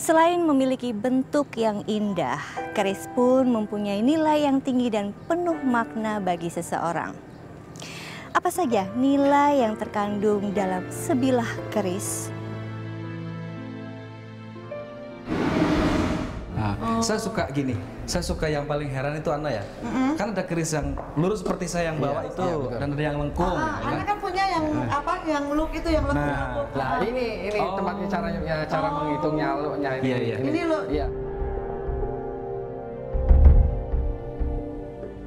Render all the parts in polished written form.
Selain memiliki bentuk yang indah, keris pun mempunyai nilai yang tinggi dan penuh makna bagi seseorang. Apa saja nilai yang terkandung dalam sebilah keris? Nah, saya suka gini, saya suka yang paling heran itu Ana ya. Kan ada keris yang lurus seperti saya yang bawa itu, dan ada yang lengkung. Ana kan punya yang apa, yang look itu, yang lengkung. Nah, ini tempatnya cara menghitungnya looknya ini. Iya. Ini look. Iya.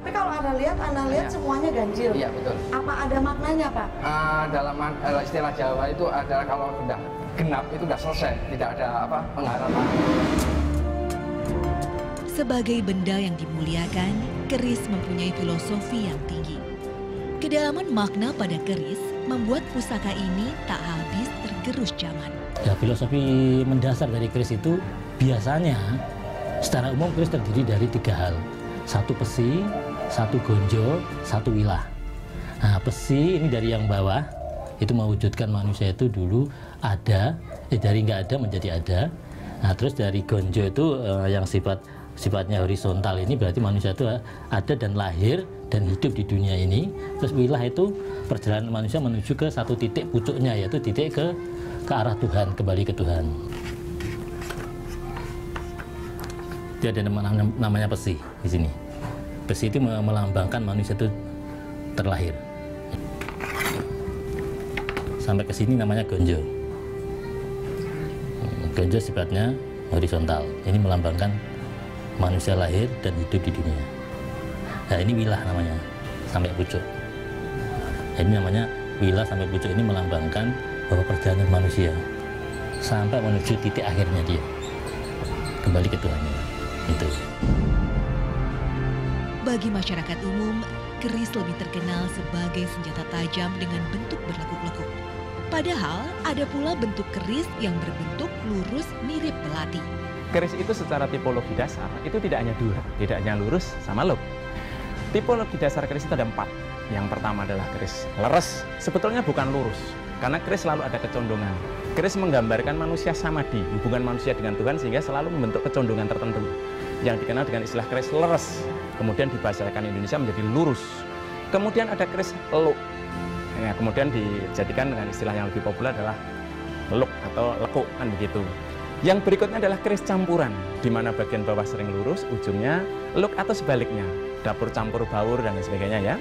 Tapi kalau Anda lihat semuanya ganjil. Iya, betul. Apa ada maknanya, Pak? Dalam istilah Jawa itu adalah kalau sudah genap itu sudah selesai, tidak ada pengharapan. Sebagai benda yang dimuliakan, keris mempunyai filosofi yang tinggi. Kedalaman makna pada keris membuat pusaka ini tak habis tergerus zaman. Ya, filosofi mendasar dari keris itu biasanya secara umum keris terdiri dari 3 hal. 1 besi, 1 gonjo, 1 wilah. Nah, besi ini dari yang bawah, itu mewujudkan manusia itu dulu ada, dari nggak ada menjadi ada. Nah, terus dari gonjo itu yang sifatnya horizontal, ini berarti manusia itu ada dan lahir dan hidup di dunia ini. Terus wilah itu perjalanan manusia menuju ke satu titik pucuknya, yaitu titik ke arah Tuhan, kembali ke Tuhan. Dia ada namanya besi di sini. Besi itu melambangkan manusia itu terlahir. Sampai ke sini namanya gonjo. Gonjo sifatnya horizontal. Ini melambangkan manusia lahir dan hidup di dunia. Nah, ini wilah namanya, sampai pucuk. Ini namanya wilah sampai pucuk, ini melambangkan bahwa perjalanan manusia sampai menuju titik akhirnya dia kembali ke Tuhannya. Itu. Bagi masyarakat umum, keris lebih terkenal sebagai senjata tajam dengan bentuk berlekuk-lekuk. Padahal ada pula bentuk keris yang berbentuk lurus mirip belati. Keris itu secara tipologi dasar itu tidak hanya 2, tidak hanya lurus sama lop. Tipologi dasar keris itu ada 4. Yang pertama adalah keris leres. Sebetulnya bukan lurus, karena keris selalu ada kecondongan. Keris menggambarkan manusia samadi, hubungan manusia dengan Tuhan, sehingga selalu membentuk kecondongan tertentu yang dikenal dengan istilah keris leres. Kemudian dibahasakan Indonesia menjadi lurus. Kemudian ada keris eluk. Ya, kemudian dijadikan dengan istilah yang lebih populer adalah eluk atau lekuk, kan begitu. Yang berikutnya adalah keris campuran, di mana bagian bawah sering lurus, ujungnya eluk atau sebaliknya, dapur campur baur dan sebagainya ya.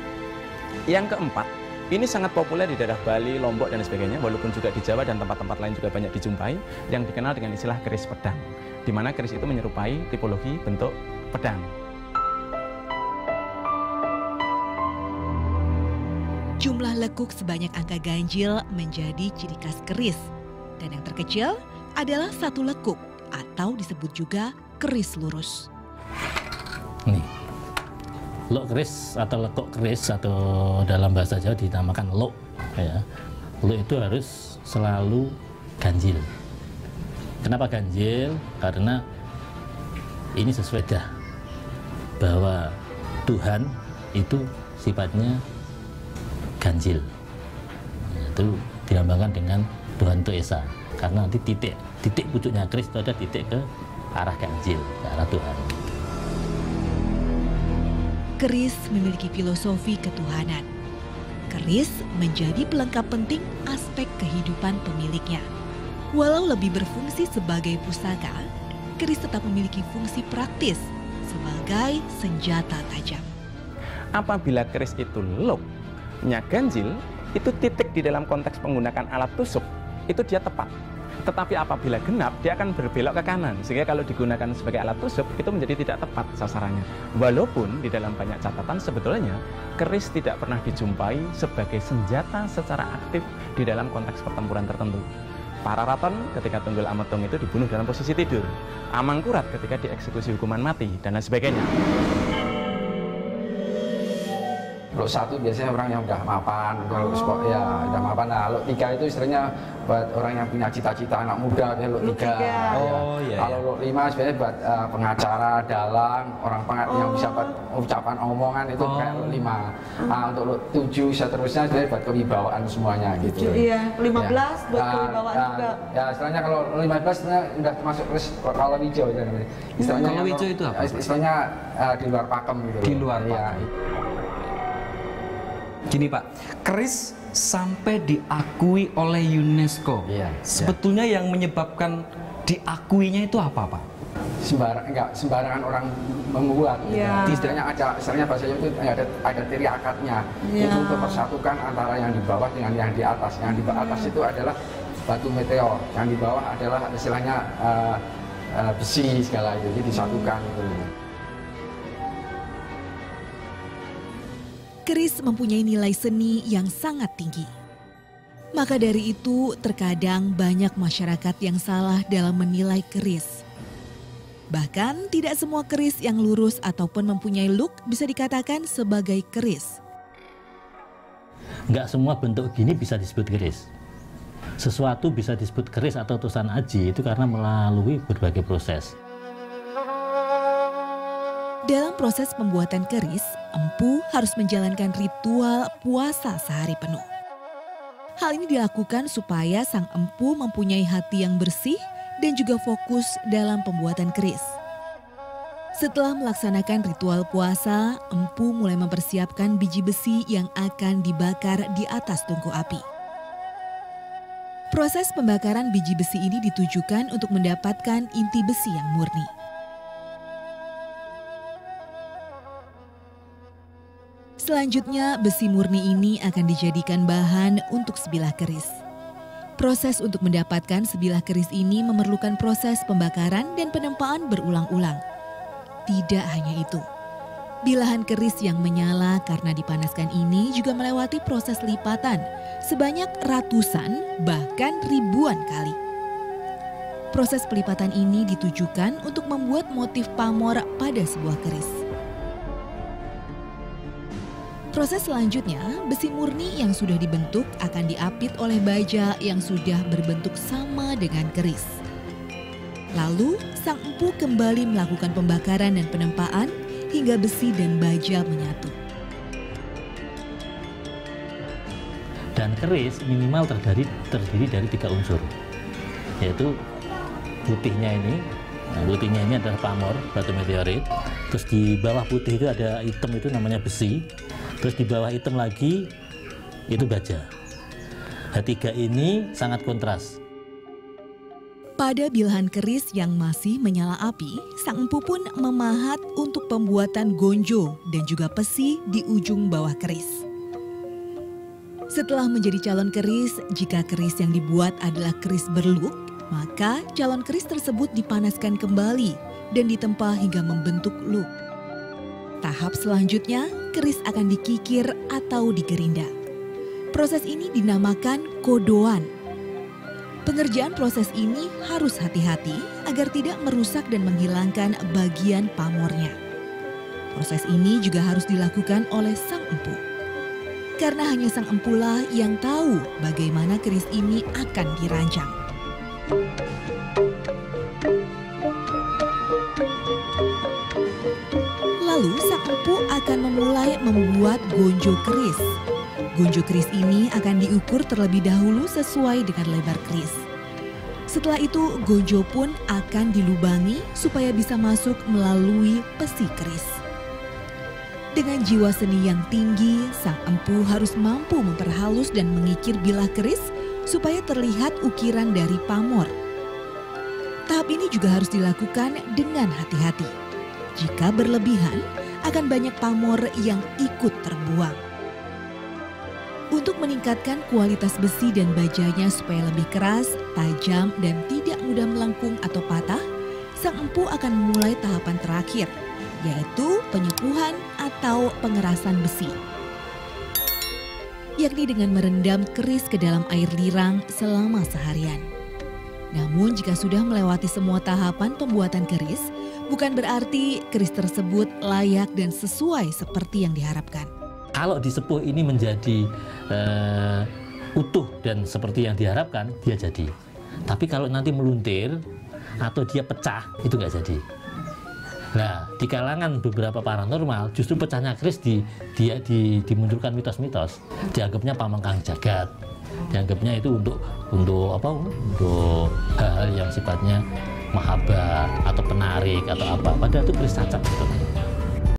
Yang keempat, ini sangat populer di daerah Bali, Lombok dan sebagainya, walaupun juga di Jawa dan tempat-tempat lain juga banyak dijumpai, yang dikenal dengan istilah keris pedang, di mana keris itu menyerupai tipologi bentuk pedang. Jumlah lekuk sebanyak angka ganjil menjadi ciri khas keris. Dan yang terkecil adalah 1 lekuk atau disebut juga keris lurus. Nih, lok keris atau lekuk keris atau dalam bahasa Jawa dinamakan lok. Ya. Lok itu harus selalu ganjil. Kenapa ganjil? Karena ini sesuai dah bahwa Tuhan itu sifatnya ganjil. Itu dilambangkan dengan Tuhan itu Esa. Karena nanti titik pucuknya keris itu ada titik ke arah ganjil, ke arah Tuhan. Keris memiliki filosofi ketuhanan. Keris menjadi pelengkap penting aspek kehidupan pemiliknya. Walau lebih berfungsi sebagai pusaka, keris tetap memiliki fungsi praktis sebagai senjata tajam. Apabila keris itu loknya ganjil, itu titik di dalam konteks menggunakan alat tusuk, itu dia tepat. Tetapi apabila genap, dia akan berbelok ke kanan, sehingga kalau digunakan sebagai alat tusuk, itu menjadi tidak tepat sasarannya. Walaupun di dalam banyak catatan sebetulnya, keris tidak pernah dijumpai sebagai senjata secara aktif di dalam konteks pertempuran tertentu. Para raton ketika Tunggul Ametung itu dibunuh dalam posisi tidur, Amangkurat ketika dieksekusi hukuman mati, dan lain sebagainya. Lok 1 biasanya orang yang udah mapan, kalau ya udah mapan. Nah, lok 3 itu istilahnya buat orang yang punya cita-cita anak muda kayak Luk 3. Oh, iya, Kalau Luk 5 sebenarnya buat pengacara, dalang, orang yang bisa buat ucapan omongan itu kayak Luk 5. Untuk Luk 7 seterusnya sebenarnya buat kewibawaan semuanya gitu. Iya, 15 buat kewibawaan juga. Ya, istilahnya kalau 15 sebenarnya udah termasuk kalau hijau. Istilahnya Kalau hijau itu apa? Istilahnya di luar pakem gitu. Di luar pakem. Ya. Gini Pak, keris sampai diakui oleh UNESCO. Iya, Sebetulnya yang menyebabkan diakuinya itu apa Pak? Sembarangan orang membuat. Iya. Istilahnya istilahnya bahasanya itu ada tiri akadnya. Iya. Itu untuk mempersatukan antara yang di bawah dengan yang di atas. Yang di atas itu adalah batu meteor, yang di bawah adalah istilahnya besi segala itu, jadi disatukan itu. Keris mempunyai nilai seni yang sangat tinggi. Maka dari itu, terkadang banyak masyarakat yang salah dalam menilai keris. Bahkan, tidak semua keris yang lurus ataupun mempunyai look bisa dikatakan sebagai keris. Nggak semua bentuk gini bisa disebut keris. Sesuatu bisa disebut keris atau tulisan aji itu karena melalui berbagai proses. Dalam proses pembuatan keris, empu harus menjalankan ritual puasa sehari penuh. Hal ini dilakukan supaya sang empu mempunyai hati yang bersih dan juga fokus dalam pembuatan keris. Setelah melaksanakan ritual puasa, empu mulai mempersiapkan biji besi yang akan dibakar di atas tungku api. Proses pembakaran biji besi ini ditujukan untuk mendapatkan inti besi yang murni. Selanjutnya, besi murni ini akan dijadikan bahan untuk sebilah keris. Proses untuk mendapatkan sebilah keris ini memerlukan proses pembakaran dan penempaan berulang-ulang. Tidak hanya itu, bilahan keris yang menyala karena dipanaskan ini juga melewati proses lipatan sebanyak ratusan bahkan ribuan kali. Proses pelipatan ini ditujukan untuk membuat motif pamor pada sebuah keris. Proses selanjutnya, besi murni yang sudah dibentuk akan diapit oleh baja yang sudah berbentuk sama dengan keris. Lalu, sang empu kembali melakukan pembakaran dan penempaan hingga besi dan baja menyatu. Dan keris minimal terdiri dari 3 unsur, yaitu putihnya ini. Nah, putihnya ini adalah pamor, batu meteorit. Terus di bawah putih itu ada hitam, itu namanya besi. Terus di bawah hitam lagi itu baja. Nah, 3 ini sangat kontras. Pada bilahan keris yang masih menyala api, sang empu pun memahat untuk pembuatan gonjo dan juga pesi di ujung bawah keris. Setelah menjadi calon keris, jika keris yang dibuat adalah keris berluk, maka calon keris tersebut dipanaskan kembali dan ditempa hingga membentuk luk. Tahap selanjutnya, keris akan dikikir atau digerinda. Proses ini dinamakan kodoan. Pengerjaan proses ini harus hati-hati agar tidak merusak dan menghilangkan bagian pamornya. Proses ini juga harus dilakukan oleh sang empu. Karena hanya sang empulah yang tahu bagaimana keris ini akan dirancang. Lalu sang empu akan memulai membuat gonjo keris. Gonjo keris ini akan diukur terlebih dahulu sesuai dengan lebar keris. Setelah itu gonjo pun akan dilubangi supaya bisa masuk melalui pesi keris. Dengan jiwa seni yang tinggi, sang empu harus mampu memperhalus dan mengikir bilah keris supaya terlihat ukiran dari pamor. Tahap ini juga harus dilakukan dengan hati-hati. Jika berlebihan, akan banyak pamor yang ikut terbuang. Untuk meningkatkan kualitas besi dan bajanya supaya lebih keras, tajam, dan tidak mudah melengkung atau patah, sang empu akan memulai tahapan terakhir, yaitu penyepuhan atau pengerasan besi. Yakni dengan merendam keris ke dalam air lirang selama seharian. Namun jika sudah melewati semua tahapan pembuatan keris, bukan berarti keris tersebut layak dan sesuai seperti yang diharapkan. Kalau disepuh ini menjadi utuh dan seperti yang diharapkan, dia jadi. Tapi kalau nanti meluntir atau dia pecah, itu nggak jadi. Nah, di kalangan beberapa paranormal, justru pecahnya keris dimunculkan mitos-mitos. Dianggapnya pamengkang jagat, dianggapnya itu untuk hal-hal yang sifatnya mahabat atau penarik atau apa. Padahal itu keris cacat gitu.